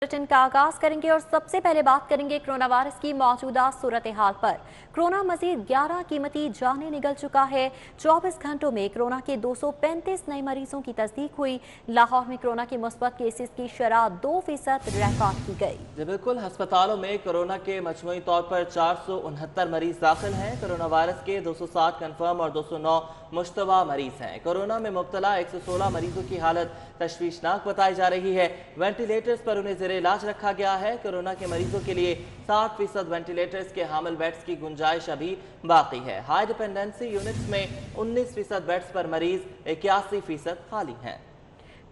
Bulletin का आगाज करेंगे और सबसे पहले बात करेंगे कोरोना वायरस की मौजूदा सूरत हाल पर। कोरोना मजीद 11 कीमती जानें निगल चुका है। 24 घंटों में कोरोना के 235 नए मरीजों की तस्दीक हुई। लाहौर में कोरोना के मुस्बत केसेस की शरह 2% रिकॉर्ड की गई। जी बिल्कुल, अस्पतालों में कोरोना के मजमूई तौर पर 469 मरीज दाखिल हैं। कोरोना वायरस के 260 कन्फर्म और 209 मुश्तबा मरीज हैं। कोरोना में मुब्तला 116 मरीजों की हालत तशवीशनाक बताई जा रही है। वेंटिलेटर्स पर उन्हें जेर इलाज रखा गया है। कोरोना के मरीजों के लिए 60% वेंटिलेटर्स के हामिल बेड्स की गुंजाइश अभी बाकी है। हाई डिपेंडेंसी यूनिट्स में 19% बेड्स पर मरीज, 81% खाली हैं।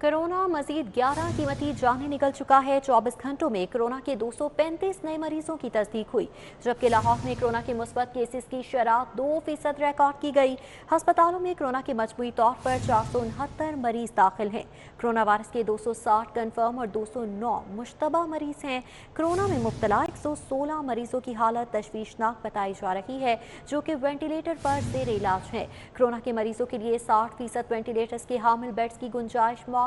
कोरोना मजीद 11 कीमती जानें निकल चुका है। 24 घंटों में कोरोना के 235 नए मरीजों की तस्दीक हुई, जबकि लाहौर में कोरोना के मुस्बत केसेस की शरह 2% रिकॉर्ड की गई। अस्पतालों में कोरोना के मजमूई तौर पर 469 मरीज दाखिल हैं। कोरोना वायरस के 260 कन्फर्म और 209 मुश्तबा मरीज हैं। कोरोना में मुब्तला 116 मरीजों की हालत तशवीशनाक बताई जा रही है, जो कि वेंटिलेटर पर जेर इलाज है। कोरोना के मरीजों के लिए 60% वेंटिलेटर्स के हामिल बेड्स की गुंजाइश मौजूद,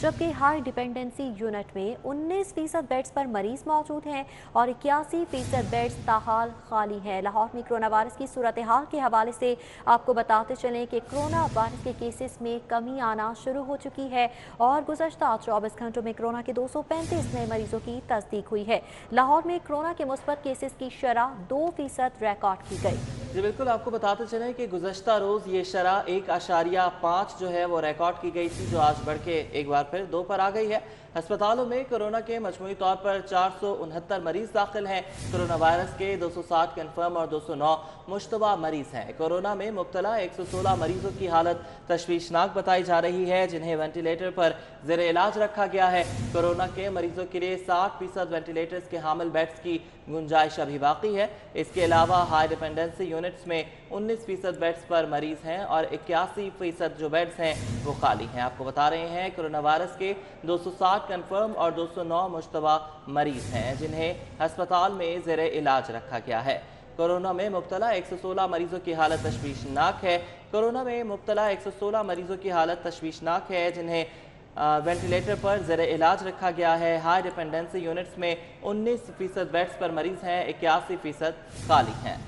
जबकि हाई डिपेंडेंसी यूनिट में 19% बेड्स पर मरीज मौजूद हैं और 81% बेड्स ताहाल खाली हैं। लाहौर में कोरोना वायरस की सूरत हाल के हवाले से आपको बताते चलें कि कोरोना वायरस के केसेस में कमी आना शुरू हो चुकी है और गुज़श्ता 24 घंटों में कोरोना के 235 नए मरीजों की तस्दीक हुई है। लाहौर में कोरोना के मुस्बत केसेस की शरह 2% रिकॉर्ड की गई। जी बिल्कुल, आपको बताते चलें कि गुज़श्ता रोज़ ये शरह 1.5 जो है वो रिकॉर्ड की गई थी, जो आज बढ़ के एक बार फिर 2 पर आ गई है। अस्पतालों में कोरोना के मजमूई तौर पर 469 मरीज दाखिल हैं। कोरोना वायरस के 260 कन्फर्म और 209 मुश्तबा मरीज हैं। कोरोना में मुब्तला 116 मरीजों की हालत तशवीशनाक बताई जा रही है, जिन्हें वेंटिलेटर पर जेर इलाज रखा गया है। कोरोना के मरीजों के लिए 60% वेंटिलेटर्स के हामिल बेड्स की गुंजाइश अभी बाकी है। इसके अलावा हाई डिपेंडेंसी यूनिट्स में 19% बेड्स पर मरीज हैं और 81% जो बेड्स हैं वो खाली हैं। आपको बता रहे हैं कोरोना वायरस के 260 कन्फर्म और 209 मुश्तबा मरीज हैं, जिन्हें अस्पताल में जेर इलाज रखा गया है। कोरोना में मुब्तला 116 मरीजों की हालत तशवीशनाक है। कोरोना में मुब्तला 116 मरीजों की हालत तशवीशनाक है, जिन्हें वेंटिलेटर पर जेर इलाज रखा गया है। हाई डिपेंडेंसी यूनिट्स में 19% बेड्स पर मरीज हैं, 81% खाली हैं।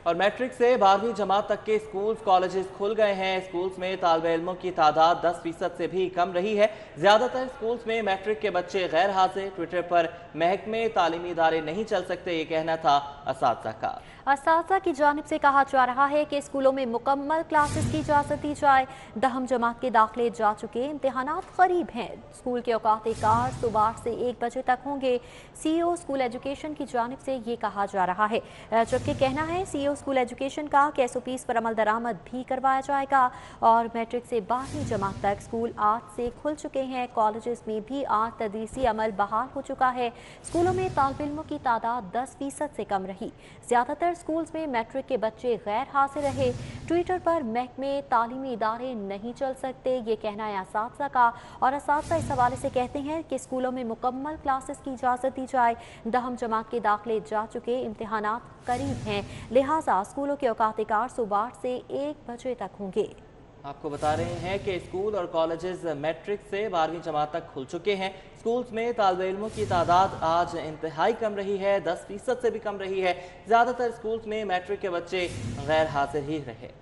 और मैट्रिक से 12वीं जमात तक के स्कूल्स कॉलेजेस खुल गए हैं। स्कूल्स में तालिब इल्मों की तादाद 10% से भी कम रही है। ज़्यादातर स्कूल्स में मैट्रिक के बच्चे गैर हाजिर। ट्विटर पर महकमे तालीमी इदारे नहीं चल सकते, ये कहना था असातिज़ा का। असातिज़ा की जानिब से कहा जा रहा है कि स्कूलों में मुकम्मल क्लासेस की इजाज़त दी जाए। 10वीं जमात के दाखिले जा चुके, इम्तहानात करीब हैं। स्कूल के औकात कार सुबह से 1 बजे तक होंगे। CEO स्कूल एजुकेशन की जानिब से ये कहा जा रहा है, जबकि कहना है CEO स्कूल एजुकेशन का कि SOPs पर अमल दरामद भी करवाया जाएगा। और मैट्रिक से 12वीं जमात तक स्कूल आज से खुल चुके हैं। कॉलेजेस में भी आज तदरीसी अमल बहाल हो चुका है। स्कूलों में तालिब इल्मों की तादाद 10% से कम रही। ज़्यादातर स्कूल्स में मैट्रिक के बच्चे गैर हाजिर रहे। ट्विटर पर महकमे तालीमी इदारे नहीं चल सकते, ये कहना है असातिज़ा का। और असातिज़ा इस हवाले से कहते हैं कि स्कूलों में मुकम्मल क्लासेस की इजाज़त दी जाए। 10वीं जमात के दाखिले जा चुके, इम्तहानात करीब हैं, लिहाजा स्कूलों के औकात कार सुबह से 1 बजे तक होंगे। आपको बता रहे हैं कि स्कूल और कॉलेजेस मैट्रिक से 12वीं जमात तक खुल चुके हैं। स्कूल्स में तालिब इल्मों की तादाद आज इंतहाई कम रही है, 10% से भी कम रही है। ज़्यादातर स्कूल्स में मैट्रिक के बच्चे गैर हाजिर ही रहे।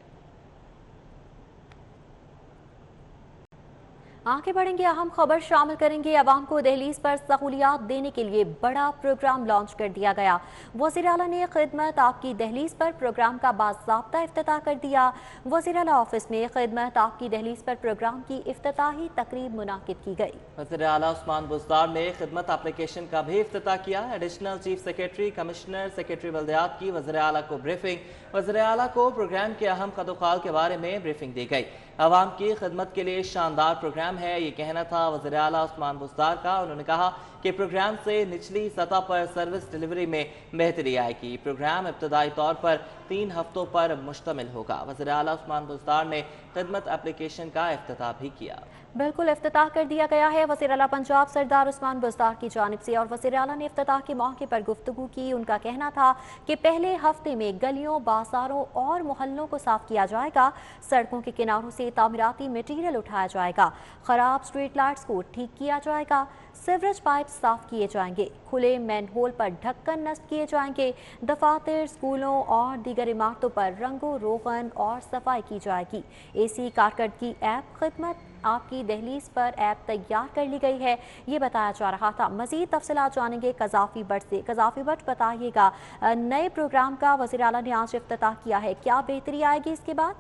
आगे बढ़ेंगे, अहम खबर शामिल करेंगे। अवाम को दहलीज पर सहूलियात देने के लिए बड़ा प्रोग्राम लॉन्च कर दिया गया। वज़ीर आला ने खिदमत आपकी दहलीज पर प्रोग्राम का बाज़ाब्ता इफ्तिताह कर दिया। वज़ीर आला ऑफिस में खिदमत आपकी दहलीज पर प्रोग्राम की इफ्तिताही तकरीब मुनाकिद की गई। वज़ीर आला उस्मान बुज़दार ने खिदमत एप्लीकेशन का भी इफ्तिताह किया। Additional chief secretary, commissioner, secretary बल्दियात की वज़ीर आला को ब्रीफिंग। वज़ीर आला को प्रोग्राम के अहम कदोखाल के बारे में ब्रीफिंग दी गई। आवाम की खिदमत के लिए शानदार प्रोग्राम है, ये कहना था वज़ीर आला उस्मान बुज़दार का। उन्होंने कहा कि प्रोग्राम से निचली सतह पर सर्विस डिलीवरी में बेहतरी आएगी। प्रोग्राम इब्तदाई तौर पर 3 हफ्तों पर मुश्तमिल होगा। वज़ीर आला उस्मान बुज़दार ने खिदमत एप्लीकेशन का इफ्तिताह भी किया। बिल्कुल इफ्तिताह कर दिया गया है। वज़ीर आला पंजाब सरदार उस्मान बुज़दार की जानिब से और वज़ीर आला ने इफ्तिताह के मौके पर गुफ्तगू की। उनका कहना था कि पहले हफ्ते में गलियों, बाजारों और मोहल्लों को साफ किया जाएगा। सड़कों के किनारों से से तामीराती मटीरियल उठाया जाएगा। खराब स्ट्रीट लाइट्स को ठीक किया जाएगा। सीवरेज पाइप साफ किए जाएंगे। खुले मैनहोल पर ढक्कन नस्ब किए जाएंगे। दफातर, स्कूलों और दीगर इमारतों पर रंगो रोगन और सफाई की जाएगी। एसी कारकर्दगी ऐप खिदमत आपकी दहलीज पर ऐप तैयार कर ली गई है, ये बताया जा रहा था। मजीद तफसीलात जानेंगे कज़ाफ़ी भट्ट से। कज़ाफ़ी भट्ट, बताइएगा, नए प्रोग्राम का वज़ीर आला ने आज इफ्तिताह किया है, क्या बेहतरी आएगी इसके बाद?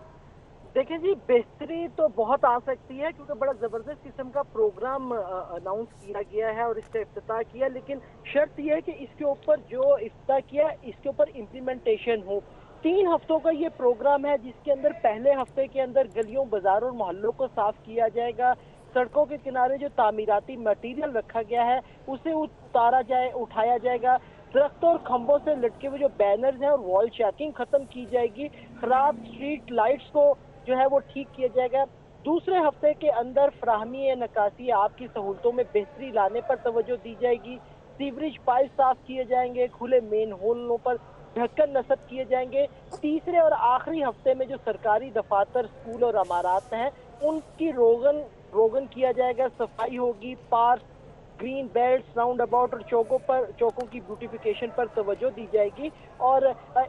देखिए जी, बेहतरी तो बहुत आ सकती है क्योंकि बड़ा ज़बरदस्त किस्म का प्रोग्राम अनाउंस किया गया है और इसका इफ्तिताह किया, लेकिन शर्त यह है कि इसके ऊपर जो इफ्तिताह किया इसके ऊपर इम्प्लीमेंटेशन हो। 3 हफ्तों का ये प्रोग्राम है जिसके अंदर पहले हफ्ते के अंदर गलियों, बाजारों और मोहल्लों को साफ किया जाएगा। सड़कों के किनारे जो तामीराती मटीरियल रखा गया है उसे उठाया जाएगा। दरख्तों और खंभों से लटके हुए जो बैनर्स हैं और वॉल चेकिंग खत्म की जाएगी। खराब स्ट्रीट लाइट्स को जो है वो ठीक किया जाएगा। दूसरे हफ्ते के अंदर फराहमी नकासी आपकी सहूलतों में बेहतरी लाने पर तवज्जो दी जाएगी। सीवरेज पाइप साफ किए जाएंगे। खुले मेन होलों पर ढक्कन नस्ब किए जाएंगे। तीसरे और आखिरी हफ्ते में जो सरकारी दफातर, स्कूल और इमारत हैं उनकी रोगन किया जाएगा। सफाई होगी। Park, green belt, round about और चौकों की ब्यूटिफिकेशन पर तवज्जो दी जाएगी। और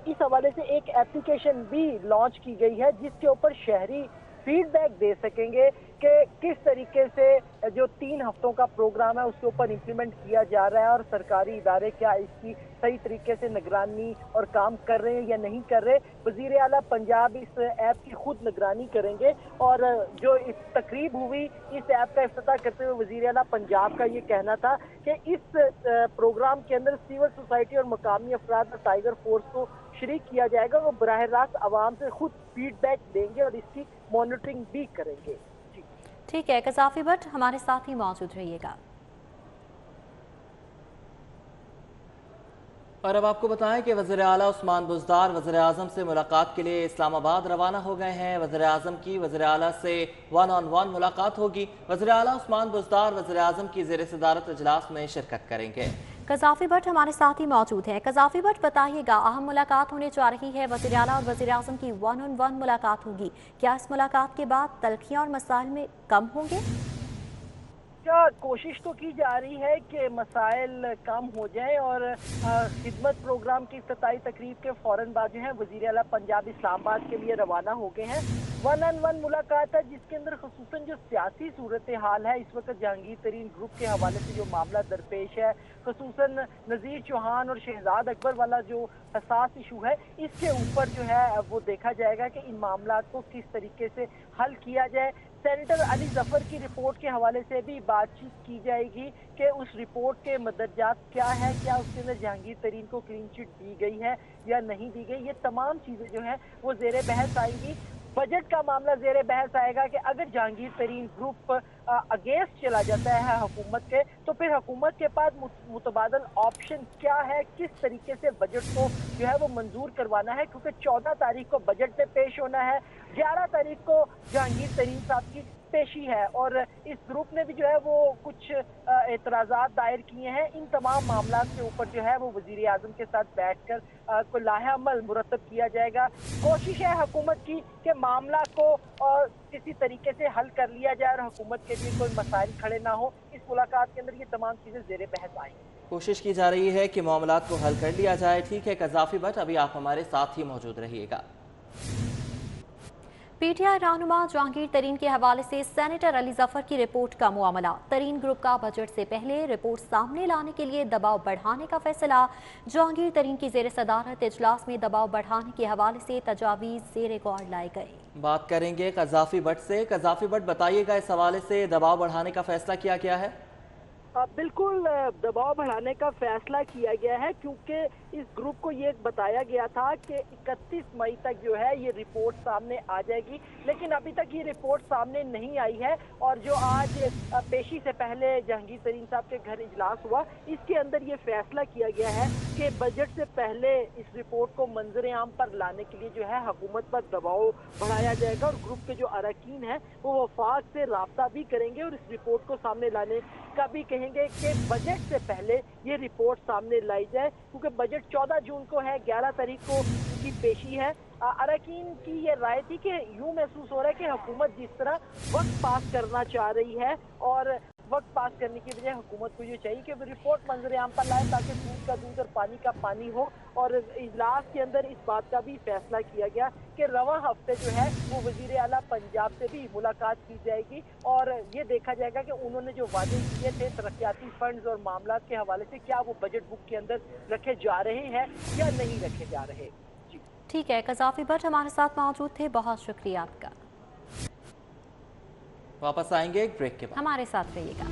इस हवाले से एक एप्लीकेशन भी लॉन्च की गई है जिसके ऊपर शहरी फीडबैक दे सकेंगे कि किस तरीके से जो 3 हफ्तों का प्रोग्राम है उसके ऊपर इम्प्लीमेंट किया जा रहा है और सरकारी इदारे क्या इसकी सही तरीके से निगरानी और काम कर रहे हैं या नहीं कर रहे। वज़ीर आला पंजाब इस ऐप की खुद निगरानी करेंगे और जो इस तकरीब हुई इस ऐप का इफ्तिताह करते हुए वज़ीर आला पंजाब का ये कहना था कि इस प्रोग्राम के अंदर सिविल सोसाइटी और मकामी अफराद और टाइगर फोर्स को शरीक किया जाएगा। वो बराह रास्त आवाम से खुद फीडबैक देंगे और इसकी मॉनिटरिंग भी करेंगे। ठीक है, कज़ाफ़ी भट्ट हमारे साथ ही मौजूद रहिएगा। और अब आपको बताएं कि वज़ीर आला उस्मान बुज़दार वज़ीर आज़म से मुलाकात के लिए इस्लामाबाद रवाना हो गए हैं। वज़ीर आज़म की वज़ीर आला से 1-on-1 मुलाकात होगी। वज़ीर आला उस्मान बुज़दार वज़ीर आज़म की ज़ेर सदारत इजलास में शिरकत करेंगे। कज़ाफ़ी भट्ट हमारे साथ ही मौजूद हैं। कज़ाफ़ी भट्ट, बताइएगा, अहम मुलाकात होने जा रही है, वज़ीर आला और वज़ीर आज़म की 1-on-1 मुलाकात होगी। क्या इस मुलाकात के बाद तलखियाँ और मसाइल में कम होंगे? कोशिश तो की जा रही है कि मसाइल कम हो जाए और खिदमत प्रोग्राम की इफ्तिताई तकरीब के फौरन बाद जो है वज़ीर आला पंजाब इस्लामाबाद के लिए रवाना हो गए हैं। 1-on-1 मुलाकात है जिसके अंदर खुसूसन जो सियासी सूरत हाल है इस वक्त जहांगीर तरीन ग्रुप के हवाले से जो मामला दरपेश है, खुसूसन नज़ीर चौहान और शहजाद अकबर वाला जो हसास इशू है, इसके ऊपर जो है वो देखा जाएगा कि इन मामला को किस तरीके से हल किया जाए। सेनेटर अली जफर की रिपोर्ट के हवाले से भी बातचीत की जाएगी कि उस रिपोर्ट के मदरजात क्या है, क्या उसके अंदर जहांगीर तरीन को क्लीन चिट दी गई है या नहीं दी गई। ये तमाम चीज़ें जो है वो ज़ेरे बहस आएंगी। बजट का मामला ज़ेरे बहस आएगा कि अगर जहांगीर तरीन ग्रुप अगेंस्ट चला जाता है हुकूमत के तो फिर हुकूमत के पास मुतबादल ऑप्शन क्या है, किस तरीके से बजट को जो है वो मंजूर करवाना है, क्योंकि 14 तारीख को बजट में पेश होना है, 11 तारीख को जहांगीर तरीन साहब की पेशी है और इस ग्रुप ने भी जो है वो कुछ एतराज़ात दायर किए हैं। इन तमाम मामला के ऊपर जो है वो वज़ीर आज़म के साथ बैठकर कोई लाहे अमल मुरतब किया जाएगा। कोशिश है हुकूमत की कि मामला को किसी तरीके से हल कर लिया जाए और हुकूमत के लिए कोई मसाइल खड़े ना हो। इस मुलाकात के अंदर ये तमाम चीज़ें ज़ेरे बहस आएंगी। कोशिश की जा रही है कि मामलात को हल कर लिया जाए। ठीक है कज़ाफ़ी भट्ट, अभी आप हमारे साथ ही मौजूद रहिएगा। पीटीआई रहनुमा जहांगीर तरीन के हवाले से सेनेटर अली जफर की रिपोर्ट का मामला। तरीन ग्रुप का बजट से पहले रिपोर्ट सामने लाने के लिए दबाव बढ़ाने का फैसला। जहांगीर तरीन की ज़ेर सदारत इजलास में दबाव बढ़ाने के हवाले से तजावीज़ ज़ेर गौर लाई गई। बात करेंगे कज़ाफ़ी भट्ट से। कज़ाफ़ी भट्ट, बताइएगा, इस हवाले से दबाव बढ़ाने का फैसला किया गया है? बिल्कुल दबाव बढ़ाने का फैसला किया गया है क्योंकि इस ग्रुप को ये बताया गया था कि 31 मई तक जो है ये रिपोर्ट सामने आ जाएगी, लेकिन अभी तक ये रिपोर्ट सामने नहीं आई है। और जो आज पेशी से पहले जहांगीर तरीन साहब के घर इजलास हुआ, इसके अंदर ये फैसला किया गया है कि बजट से पहले इस रिपोर्ट को मंजर आम पर लाने के लिए जो है हुकूमत पर दबाव बढ़ाया जाएगा और ग्रुप के जो अरकान हैं वो वफाक से रब्ता भी करेंगे और इस रिपोर्ट को सामने लाने का भी कहेंगे कि बजट से पहले ये रिपोर्ट सामने लाई जाए, क्योंकि बजट 14 जून को है, 11 तारीख को इनकी पेशी है। अरकान की ये राय थी कि यूं महसूस हो रहा है कि हुकूमत जिस तरह वक्त पास करना चाह रही है और वक्त पास करने की बजाय हुकूमत को ये चाहिए कि वो रिपोर्ट मंजर आम पर लाए ताकि दूध का दूध और पानी का पानी हो। और इजलास के अंदर इस बात का भी फैसला किया गया कि रवा हफ्ते जो है वो वजीर आला पंजाब से भी मुलाकात की जाएगी और ये देखा जाएगा कि उन्होंने जो वादे किए थे तरक्याती फंड्स और मामला के हवाले से क्या वो बजट बुक के अंदर रखे जा रहे हैं या नहीं रखे जा रहे। जी ठीक है, कज़ाफी भट्ट हमारे साथ मौजूद थे, बहुत शुक्रिया आपका। वापस आएंगे एक ब्रेक के बाद, हमारे साथ रहिएगा।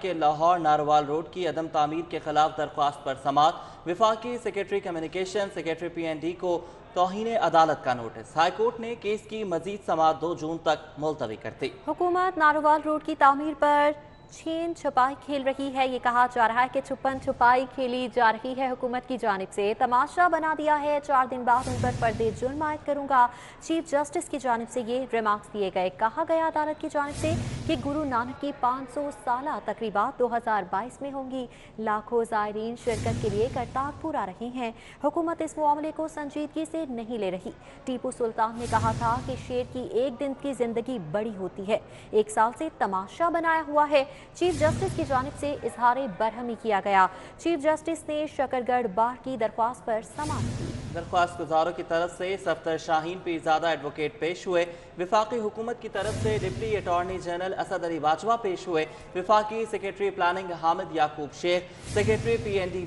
के लाहौर नारोवाल रोड की अदम तामीर के खिलाफ दरख्वास्त पर समाअत। विफाकी सेक्रेटरी कम्युनिकेशन सेक्रेटरी PND को तौहीन अदालत का नोटिस। हाईकोर्ट ने केस की मजीद समाअत 2 जून तक मुलतवी कर दी। हुकूमत नारोवाल रोड की तामीर पर छीन छुपाई खेल रही है। ये कहा जा रहा है कि छुपन छुपाई खेली जा रही है हुकूमत की जानिब से। तमाशा बना दिया है, 4 दिन बाद उन पर पर्दे जुर्म आयद करूंगा। चीफ जस्टिस की जानिब से ये रिमार्क्स दिए गए। कहा गया अदालत की जानिब से कि गुरु नानक की 500 साला तकरीबात 2022 में होंगी। लाखों ज़ायरीन शिरकत के लिए करतारपुर आ रहे हैं। हुकूमत इस मामले को संजीदगी से नहीं ले रही। टीपू सुल्तान ने कहा था कि शेर की एक दिन की जिंदगी बड़ी होती है, 1 साल से तमाशा बनाया हुआ है। चीफ जस्टिस की जानिब से इजहार बरहमी किया गया। चीफ जस्टिस ने शकरगढ़ बार की दरख्वास्त पर समाअत की। दरख्वास्त गुजारों की तरफ से सफ्तर शाहीन पीरजादा एडवोकेट पेश हुए। विफाकी हुकूमत की तरफ से deputy attorney general Asad Ali Bajwa पेश हुए। विफाकी सेक्रेटरी प्लानिंग हामिद याकूब शेख, सेक्रेटरी PND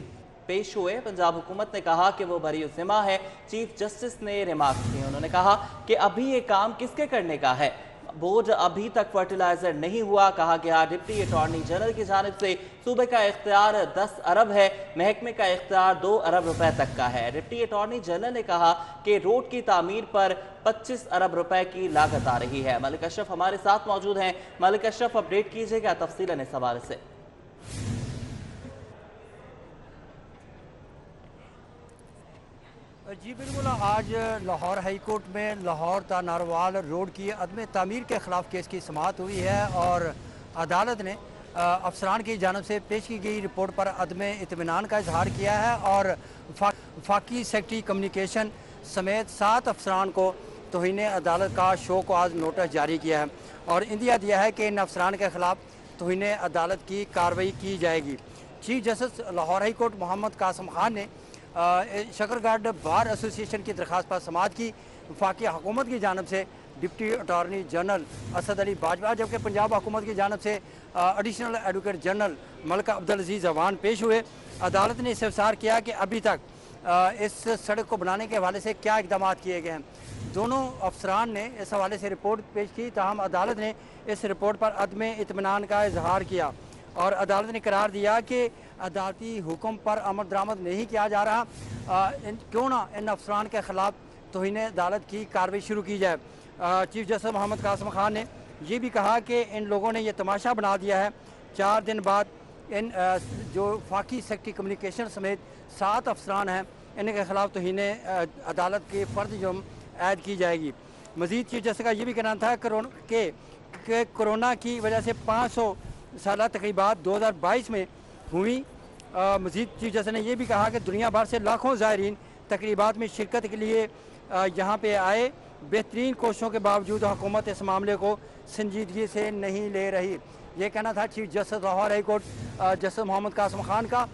पेश हुए। पंजाब हुकूमत ने कहा कि वो बरी ज़िम्मा है। चीफ जस्टिस ने रिमार्क किए। उन्होंने कहा कि अभी ये काम किसके करने का है, बोर्ड अभी तक फर्टिलाइजर नहीं हुआ। कहा गया डिप्टी अटॉर्नी जनरल की जानिब से सूबे का इख्तियार 10 अरब है, महकमे का इख्तियार 2 अरब रुपए तक का है। डिप्टी अटॉर्नी जनरल ने कहा कि रोड की तामीर पर 25 अरब रुपए की लागत आ रही है। मलिक अशरफ हमारे साथ मौजूद हैं। मलिक अशरफ, अपडेट कीजिएगा तफसीलन इस हवाले से। जी बिल्कुल, आज लाहौर हाई कोर्ट में लाहौर ता नारोवाल रोड की अदम तामीर के ख़िलाफ़ केस की समाअत हुई है और अदालत ने अफसरान की जानब से पेश की गई रिपोर्ट पर अदम इत्मीनान का इजहार किया है और वफाकी सेक्रेटरी कम्युनिकेशन समेत 7 अफसरान को तौहीन अदालत का शो को आज नोटिस जारी किया है और इंदिया दिया है कि इन अफसरान के ख़िलाफ़ तौहीन अदालत की कार्रवाई की जाएगी। Chief justice Lahore high court Mohammad Qasim Khan ने शकरगढ़ बार एसोसिएशन की दरख्वास्त पर समाअत की। वफाकी हुकूमत की जानब से deputy attorney general Asad Ali Bajwa, जबकि पंजाब हुकूमत की जानब से एडिशनल एडवोकेट जनरल मलिका अब्दुल अजीज़ अवान पेश हुए। अदालत ने इस्तफसार किया कि अभी तक इस सड़क को बनाने के हवाले से क्या इक़दाम किए गए हैं। दोनों अफसरान ने इस हवाले से रिपोर्ट पेश की, ताहम अदालत ने इस रिपोर्ट पर अदम इत्मीनान का इजहार किया और अदालत ने करार दिया कि अदालती हुक्म पर अमल दरामद नहीं किया जा रहा, क्यों ना इन अफसरान के ख़िलाफ़ तौहीन अदालत की कार्रवाई शुरू की जाए। चीफ जस्टिस मोहम्मद कासिम खान ने ये भी कहा कि इन लोगों ने यह तमाशा बना दिया है। 4 दिन बाद इन जो वफाकी सेक्रेटरी कम्युनिकेशन समेत 7 अफसरान हैं, इनके ख़िलाफ़ तौहीन अदालत के फ़र्द जुर्म ऐड की जाएगी। मज़ीद चीफ जस्टिस का ये भी कहना था कि कोरोना की वजह से 500 साला तकरीबात 2022 में हुई। मज़ीद चीफ जस्टिस ने यह भी कहा कि दुनिया भर से लाखों ज़ायरीन तकरीबात में शिरकत के लिए यहाँ पे आए। बेहतरीन कोशिशों के बावजूद हुकूमत इस मामले को संजीदगी से नहीं ले रही। ये कहना था chief justice Lahore high court justice Mohammad Qasim Khan का।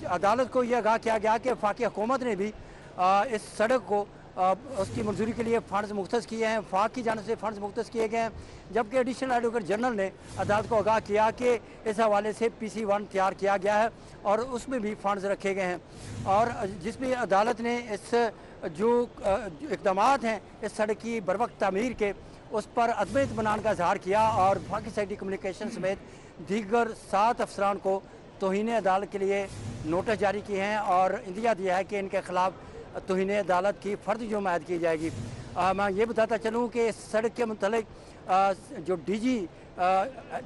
अदालत को यह आगाह किया गया कि वफाकी हुकूमत ने भी इस सड़क को उसकी मंजूरी के लिए फ़ंड्स मुख्तस किए हैं, वफाक की जानिब से फ़ंड्स मुख्तस किए गए हैं, जबकि एडिशनल एडवोकेट जनरल ने अदालत को आगाह किया कि इस हवाले से PC1 तैयार किया गया है और उसमें भी फ़ंड्स रखे गए हैं। और जिसमें अदालत ने इस जो इक़दाम हैं इस सड़क की बर वक्त तामीर के, उस पर अदम इत्मीनान का इजहार किया और वफाकी सेक्रेटरी कम्युनिकेशन समेत दीगर 7 अफसरान को तौहीन अदालत के लिए नोटिस जारी किए हैं और इंदिया दिया है कि इनके ख़िलाफ़ तौहीन अदालत की फ़र्द जुर्म आयद की जाएगी। मैं ये बताता चलूँ कि इस सड़क के मुतल्लिक़ जो DG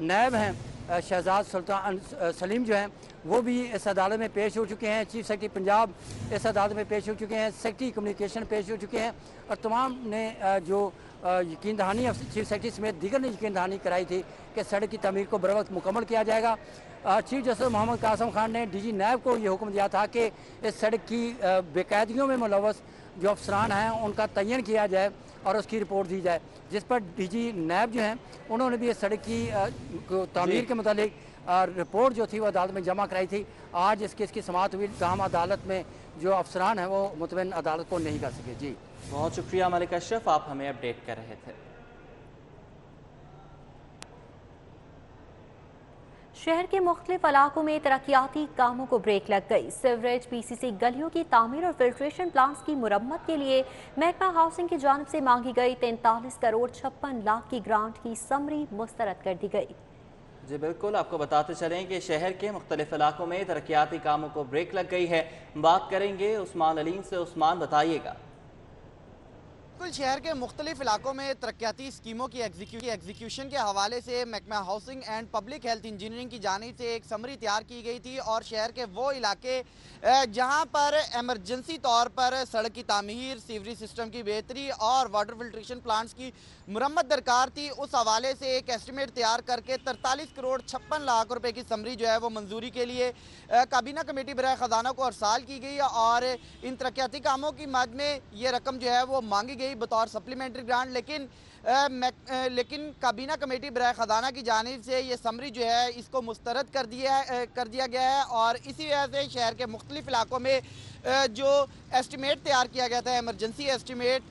नैब हैं शहजाद सुल्तान सलीम जो हैं, वो भी इस अदालत में पेश हो चुके हैं। चीफ सेक्रेटरी पंजाब इस अदालत में पेश हो चुके हैं, सेक्रेटरी कम्युनिकेशन पेश हो चुके हैं और तमाम ने जो यकीन दहानी चीफ सेक्रेटरी समेत दीगर ने यकीन दहानी कराई थी कि सड़क की तमीर को बर वक्त मुकम्मल किया जाएगा। चीफ जस्टिस मोहम्मद कासम खान ने डीजी नैब को ये हुक्म दिया था कि इस सड़क की बेकायदगियों में मुलव्वस जो अफसरान हैं उनका तयन किया जाए और उसकी रिपोर्ट दी जाए, जिस पर डीजी नैब जो हैं उन्होंने भी इस सड़क की तामीर के मुतालिक रिपोर्ट जो थी वो अदालत में जमा कराई थी। आज इस केस की समाअत हुई, ताहम अदालत में जो अफसरान हैं वो मुतमईन अदालत को नहीं कर सके। जी बहुत शुक्रिया मलिक अशरफ, आप हमें अपडेट कर रहे थे। शहर के मुख्तलिफ इलाकों में तरक्याती कामों को ब्रेक लग गई। सीवरेज, पीसीसी गलियों की तामीर और फिल्ट्रेशन प्लांट्स की मुरम्मत के लिए महकमा हाउसिंग की जानिब से मांगी गई 43 करोड़ 56 लाख की ग्रांट की समरी मुस्तरद कर दी गई। जी बिल्कुल, आपको बताते चलें कि शहर के मुख्तलिफ इलाकों में तरक्याती कामों को ब्रेक लग गई है। बात करेंगे उस्मान अलीम से। उस्मान, बताइएगा। बिल्कुल, शहर के मुख्तलिफ इलाकों में तरक्याती स्कीमों की एग्जीक्यूशन के हवाले से महकमा housing and public health engineering की जानिब से एक समरी तैयार की गई थी और शहर के वो इलाके जहां पर एमरजेंसी तौर पर सड़क की तामीर, सीवरेज सिस्टम की बेहतरी और वाटर फिल्ट्रेशन प्लांट्स की मुरम्मत दरकार थी, उस हवाले से एक एस्टिमेट तैयार करके 43 करोड़ 56 लाख रुपए की समरी जो है वो मंजूरी के लिए काबीना कमेटी बराए ख़जाना को अरसाल की गई और इन तरक्याती कामों की मद में ये रकम जो है वो मांगी गई बतौर सप्लीमेंट्री ग्रांट, लेकिन काबीना कमेटी बराए ख़जाना की जानिब से ये समरी जो है इसको मुस्तरद कर दिया गया है और इसी वजह से शहर के मुख्तलिफ इलाकों में जो एस्टिमेट तैयार किया गया था, एमरजेंसी एस्टिमेट,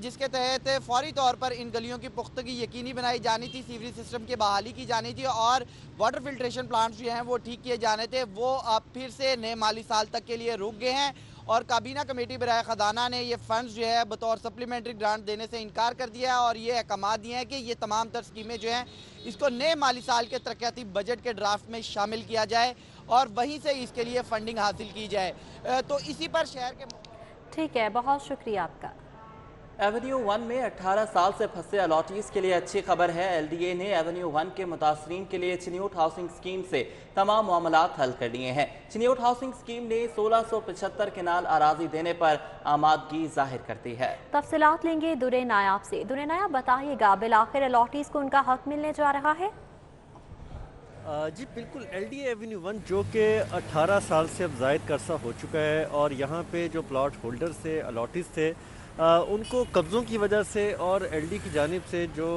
जिसके तहत फौरी तौर पर इन गलियों की पुख्तगी यकीनी बनाई जानी थी, सीवरेज सिस्टम की बहाली की जानी थी और वाटर फिल्ट्रेशन प्लांट्स जो हैं वो ठीक किए जाने थे, वो अब फिर से नए माली साल तक के लिए रुक गए हैं और काबीना कमेटी बराए ख़जाना ने ये फंड्स जो है बतौर सप्लीमेंट्री ग्रांट देने से इनकार कर दिया है और ये अहकाम दिए हैं कि ये तमाम तर स्कीमें जो हैं इसको नए माली साल के तरक्याती बजट के ड्राफ्ट में शामिल किया जाए और वहीं से इसके लिए फंडिंग हासिल की जाए। तो इसी पर शहर के ठीक है, बहुत शुक्रिया आपका। एवेन्यू 1 में 18 साल से फंसे अलॉटीज के लिए अच्छी खबर है। एलडीए ने एवेन्यू 1 के मुतासरीन के लिए चिन्यूट हाउसिंग स्कीम से तमाम मामलात हल कर लिए हैं। चिन्यूट हाउसिंग स्कीम ने 1675 केनाल अराजी देने पर आमादगी जाहिर करती है। तफसीलात लेंगे दुरे नायाब से। दुरे नायाब, बताइएगा बिलाखिर अलॉटीज को उनका हक मिलने जा रहा है? जी बिल्कुल, एलडीए एवेन्यू 1 जो कि 18 साल से अब जायद अरसा हो चुका है और यहाँ पे जो प्लॉट होल्डर्स थे, अलॉटीज थे, उनको कब्ज़ों की वजह से और एलडी की जानिब से जो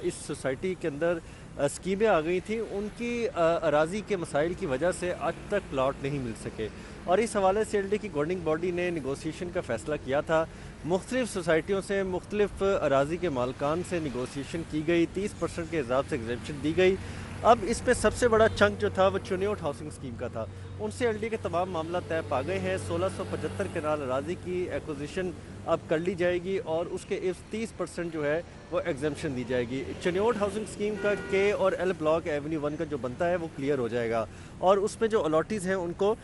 इस सोसाइटी के अंदर स्कीमें आ गई थी, उनकी अराजी के मसाइल की वजह से आज तक प्लॉट नहीं मिल सके और इस हवाले से एलडी की गवर्निंग बॉडी ने निगोसिएशन का फ़ैसला किया था। मुख्तलिफ सोसाइटियों से, मुख्तलिफ अराजी के मालकान से निगोसिएशन की गई, 30% के हिसाब से एग्जेम्पशन दी गई। अब इस पे सबसे बड़ा चंक जो था वो चिन्यूट हाउसिंग स्कीम का था, उनसे एलडी के तमाम मामला तय पा गए हैं। 1675 केनाल अराजी की एक्विजिशन अब कर ली जाएगी और उसके इस 30% जो है वो एग्जेम्पशन दी जाएगी। चिन्यूट हाउसिंग स्कीम का के और एल ब्लॉक एवेन्यू 1 का जो बनता है वो क्लियर हो जाएगा और उसमें जो अलॉटीज़ हैं उनको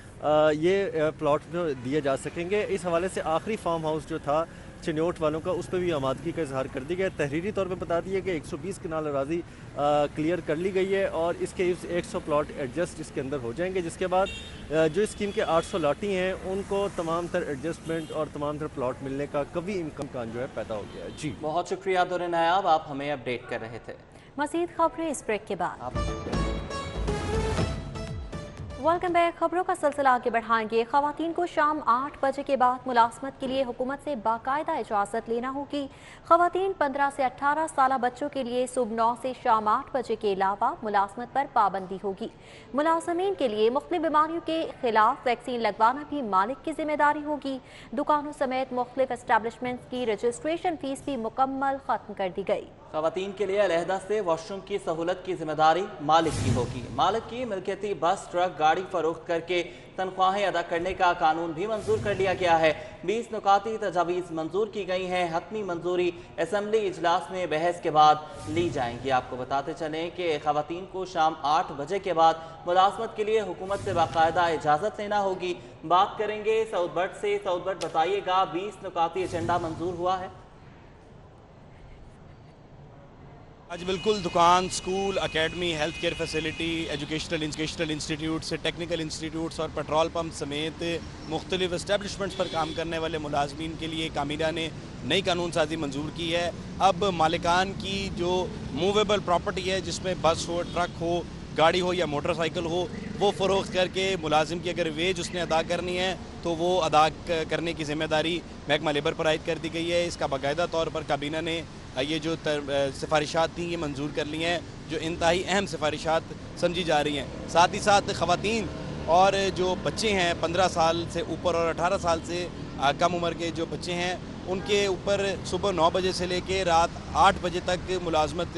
ये प्लॉट दिए जा सकेंगे। इस हवाले से आखिरी फार्म हाउस जो था चिन्यूट वालों का, उस पर भी आमादगी का इजहार कर दिया गया। तहरीरी तौर पे बता दिया कि 120 कनाल अराजी क्लियर कर ली गई है और इसके 100 प्लॉट एडजस्ट इसके अंदर हो जाएंगे, जिसके बाद जो स्कीम के 800 लाटी हैं उनको तमाम तर एडजस्टमेंट और तमाम तर प्लॉट मिलने का कभी इम्कान जो है पैदा हो गया है। जी बहुत शुक्रिया दुरे नायाब, आप हमें अपडेट कर रहे थे। मज़ीद खबरें इस ब्रेक के बाद। Welcome back. खबरों का सिलसिला आगे बढ़ाएंगे। खवातीन को शाम 8 बजे के बाद मुलाजमत के लिए हुकूमत से बाकायदा इजाज़त लेना होगी। खवातीन 15 से 18 साल बच्चों के लिए सुबह 9 से शाम 8 बजे के अलावा मुलाजमत पर पाबंदी होगी। मुलाजमीन के लिए मुख्तलिफ बीमारियों के खिलाफ वैक्सीन लगवाना भी मालिक की जिम्मेदारी होगी। दुकानों समेत मुख्तलिफ एस्टेब्लिशमेंट की रजिस्ट्रेशन फीस भी मुकम्मल खत्म कर दी गई। खवातीन के लिए अलहदा से वॉशरूम की सहूलत की जिम्मेदारी मालिक की होगी। मालिक की मिल्कियती बस, ट्रक, गाड़ी फरोख्त करके तनख्वाहें अदा करने का कानून भी मंजूर कर लिया गया है। 20 नुकाती तजावीज़ मंजूर की गई हैं। हतमी मंजूरी असम्बली इजलास में बहस के बाद ली जाएंगी। आपको बताते चलें कि खवातीन को शाम 8 बजे के बाद मुलाजमत के लिए हुकूमत से बाकायदा इजाज़त लेना होगी। बात करेंगे सऊद बट से। सऊद बट, बताइएगा 20 नुकाती एजेंडा मंजूर हुआ है? आज बिल्कुल दुकान, school, academy, health care facility, educational institute से टेक्निकल इंस्टीट्यूट्स और पेट्रोल पम्प समेत मुख्तलिफ इस्टेब्लिशमेंट्स पर काम करने वाले मुलाजमीन के लिए काबीना ने नई कानून साजी मंजूर की है। अब मालिकान की जो मूवेबल प्रॉपर्टी है, जिसमें बस हो, ट्रक हो, गाड़ी हो या मोटरसाइकिल हो, वो फ़रोख्त करके मुलाजिम की अगर वेज उसने अदा करनी है तो वो अदा करने की ज़िम्मेदारी महकमा लेबर पर आयद कर दी गई है। इसका बाकायदा तौर पर काबीना ने ये जो सिफारिशात थी ये मंजूर कर ली हैं, जो इंतहाई अहम सिफारिशात समझी जा रही हैं। साथ ही साथ ख़वातीन और जो बच्चे हैं 15 साल से ऊपर और 18 साल से कम उम्र के जो बच्चे हैं, उनके ऊपर सुबह 9 बजे से लेके रात 8 बजे तक मुलाजमत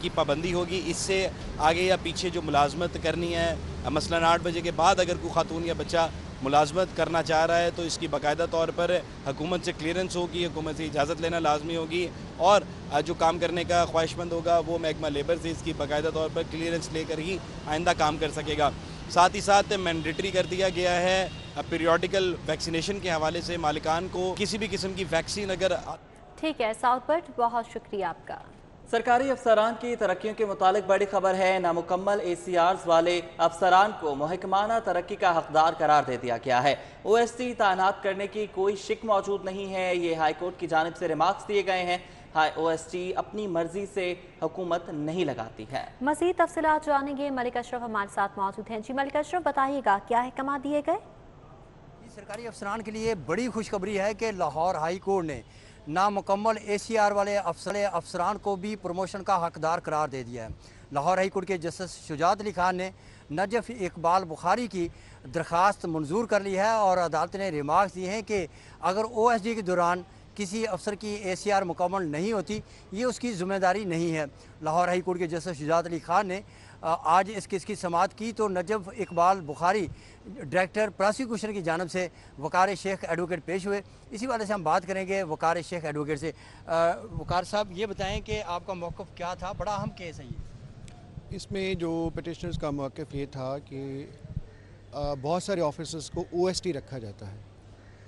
की पाबंदी होगी। इससे आगे या पीछे जो मुलाजमत करनी है, मसलन 8 बजे के बाद अगर कोई खातून या बच्चा मुलाजमत करना चाह रहा है तो इसकी बाकायदा तौर पर हुकूमत से क्लियरेंस होगी, हुकूमत से इजाज़त लेना लाजमी होगी, और जो काम करने का ख्वाहिशमंद होगा वो महकमा लेबर से इसकी बाकायदा तौर पर क्लियरेंस लेकर ही आइंदा काम कर सकेगा। साथ ही साथ मैंडेटरी कर दिया गया है पीरियोडिकल वैक्सीनेशन के हवाले से मालिकान को किसी भी किस्म की वैक्सीन अगर। ठीक है साउथबर्ट, बहुत शुक्रिया आपका। सरकारी अफसरान की तरक्कियों के मुतालिक बड़ी खबर है। नामुकम्मल ACRs वाले अफसरान को महकमाना तरक्की का हकदार करार दे दिया गया है। OST तैनात करने की कोई शिक मौजूद नहीं है। ये हाई कोर्ट की जानिब से रिमार्क्स दिए गए हैं। OST अपनी मर्जी से हुकूमत नहीं लगाती है। मज़ीद तफसीलात जानेंगे, मलिक अशरफ हमारे साथ मौजूद हैं। जी मलिक अशरफ, बताइएगा क्या अहकाम दिए गए? सरकारी अफसरान के लिए बड़ी खुशखबरी है कि लाहौर हाई कोर्ट ने नामुकम्मल ACR वाले अफसरान को भी प्रमोशन का हकदार करार दे दिया है। लाहौर हाई कोर्ट के जस्टिस शुजात अली खान ने नजफ इकबाल बुखारी की दरख्वास्त मंजूर कर ली है और अदालत ने रिमार्क्स दिए हैं कि अगर OSD के दौरान किसी अफसर की ACR मुकम्मल नहीं होती, ये उसकी ज़िम्मेदारी नहीं है। लाहौर हाई कोर्ट के जस्टिस शुजात अली खान ने आज इस केस की समाअत की तो Najaf Iqbal Bukhari director prosecution की जानिब से वकार शेख एडवोकेट पेश हुए। इसी वाले से हम बात करेंगे वकार शेख एडवोकेट से। वकार साहब, ये बताएं कि आपका मौक़िफ़ क्या था? बड़ा अहम केस है ये। इसमें जो पिटिशनर्स का मौक़िफ़ ये था कि बहुत सारे ऑफिसर्स को OST रखा जाता है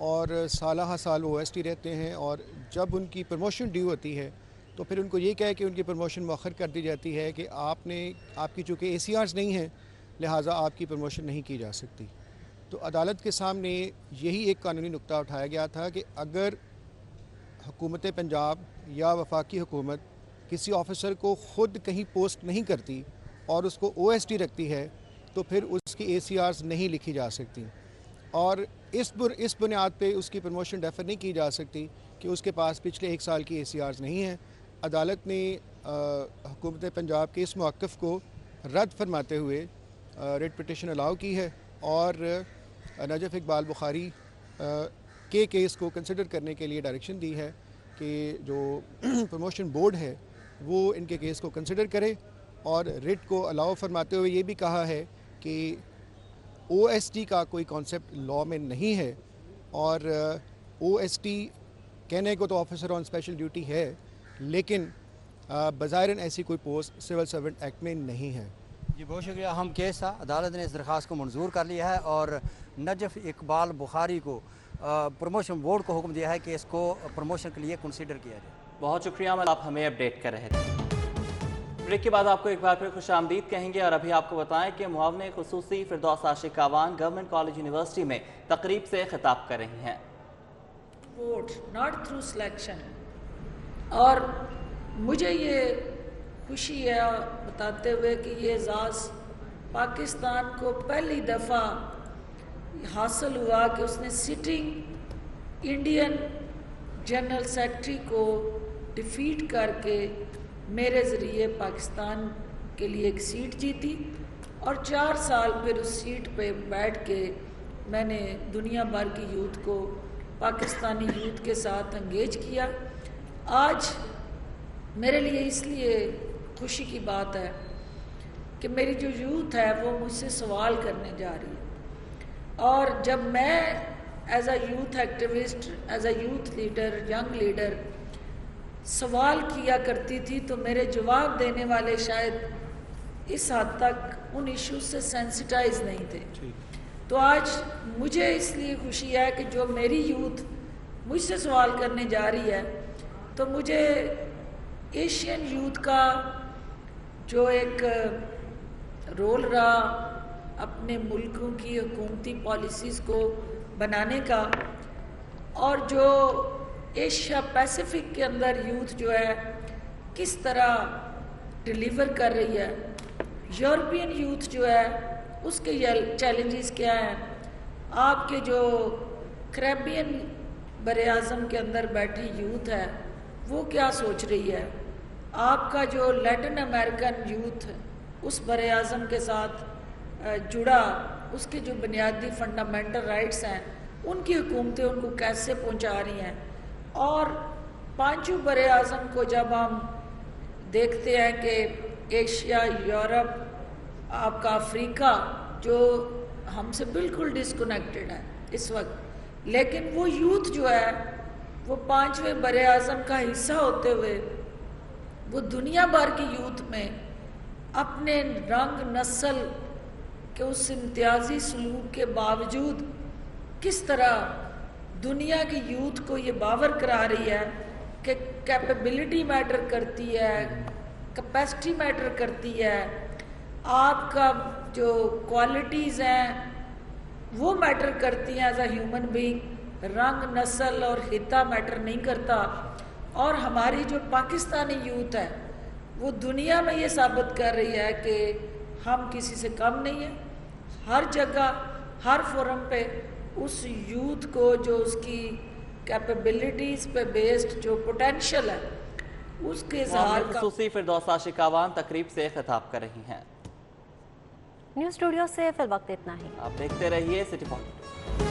और साल साल OST रहते हैं, और जब उनकी प्रमोशन ड्यू होती है तो फिर उनको ये कह के उनकी प्रमोशन मौखर कर दी जाती है कि आपकी चूँकि ACRs नहीं हैं लिहाजा आपकी प्रमोशन नहीं की जा सकती। तो अदालत के सामने यही एक कानूनी नुक्ता उठाया गया था कि अगर हुकूमत पंजाब या वफाकी हुकूमत किसी ऑफिसर को ख़ुद कहीं पोस्ट नहीं करती और उसको OST रखती है तो फिर उसकी ACRs नहीं लिखी जा सकती, और इस बुनियाद पे उसकी प्रमोशन डेफर नहीं की जा सकती कि उसके पास पिछले 1 साल की ACRs नहीं हैं। अदालत ने हुकूमत पंजाब के इस मौक़िफ़ को रद्द फरमाते हुए रिट पिटिशन अलाउ की है और नजफ इकबाल बुखारी के केस को कंसिडर करने के लिए डायरेक्शन दी है कि जो प्रमोशन बोर्ड है वो इनके केस को कंसिडर करे, और रिट को अलाउ फरमाते हुए ये भी कहा है कि OST का कोई कॉन्सेप्ट लॉ में नहीं है, और OST कहने को तो ऑफिसर ऑन स्पेशल ड्यूटी है, लेकिन बज़ाहिरन ऐसी कोई पोस्ट सिविल सर्वेंट एक्ट में नहीं है। जी बहुत शुक्रिया। हम केस था, अदालत ने इस दरख्वास्त को मंजूर कर लिया है और नजफ इकबाल बुखारी को प्रमोशन बोर्ड को हुक्म दिया है कि इसको प्रमोशन के लिए कंसीडर किया जाए। बहुत शुक्रिया अमल, आप हमें अपडेट कर रहे थे। ब्रेक के बाद आपको एक बार फिर खुशामदीद कहेंगे और अभी आपको बताएं कि मुआवने खुसूसी फिरदौस आशिक आवान गवर्नमेंट कॉलेज यूनिवर्सिटी में तकरीब से खिताब कर रही हैं। वोट नॉट थ्रू सिलेक्शन, और मुझे ये खुशी है बताते हुए कि ये एजाज़ पाकिस्तान को पहली दफ़ा हासिल हुआ कि उसने सिटिंग इंडियन जनरल सेक्रेटरी को डिफीट करके मेरे ज़रिए पाकिस्तान के लिए एक सीट जीती, और 4 साल फिर उस सीट पे बैठ के मैंने दुनिया भर की यूथ को पाकिस्तानी यूथ के साथ एंगेज किया। आज मेरे लिए इसलिए खुशी की बात है कि मेरी जो यूथ है वो मुझसे सवाल करने जा रही है, और जब मैं as a youth activist, as a youth leader, young leader सवाल किया करती थी तो मेरे जवाब देने वाले शायद इस हद तक उन इश्यूज से सेंसिटाइज नहीं थे। तो आज मुझे इसलिए खुशी है कि जो मेरी यूथ मुझसे सवाल करने जा रही है, तो मुझे एशियन यूथ का जो एक रोल रहा अपने मुल्कों की हुकूमती पॉलिसीज़ को बनाने का, और जो एशिया पैसिफिक के अंदर यूथ जो है किस तरह डिलीवर कर रही है, यूरोपियन यूथ जो है उसके चैलेंजेस क्या हैं, आपके जो कैरेबियन बरे आज़म के अंदर बैठी यूथ है वो क्या सोच रही है, आपका जो लैटिन अमेरिकन यूथ उस बरे आज़म के साथ जुड़ा, उसके जो बुनियादी फंडामेंटल राइट्स हैं उनकी हुकूमतें उनको कैसे पहुंचा रही हैं। और पांचों बरे आज़म को जब हम देखते हैं कि एशिया, यूरोप, आपका अफ्रीका जो हमसे बिल्कुल डिस्कनेक्टेड है इस वक्त, लेकिन वो यूथ जो है वो पांचवें बरे आज़म का हिस्सा होते हुए वो दुनिया भर की यूथ में अपने रंग नस्ल के उस इम्तियाजी सलूक के बावजूद किस तरह दुनिया की यूथ को ये बावर करा रही है कि कैपेबिलिटी मैटर करती है, कैपेसिटी मैटर करती है, आपका जो क्वालिटीज़ हैं वो मैटर करती हैं एज अ ह्यूमन बीइंग, रंग नस्ल और खिता मैटर नहीं करता। और हमारी जो पाकिस्तानी यूथ है वो दुनिया में ये साबित कर रही है कि हम किसी से कम नहीं हैं। हर जगह, हर फोरम पे उस यूथ को जो उसकी कैपेबिलिटीज़ पे बेस्ड जो पोटेंशियल है उसके इज़हार का खसूसी फिरदौसा शिकावान तकरीब से खिताब कर रही हैं। न्यूज़ स्टूडियो से फिल वक्त इतना ही। आप देखते रहिए सिटी पॉइंट।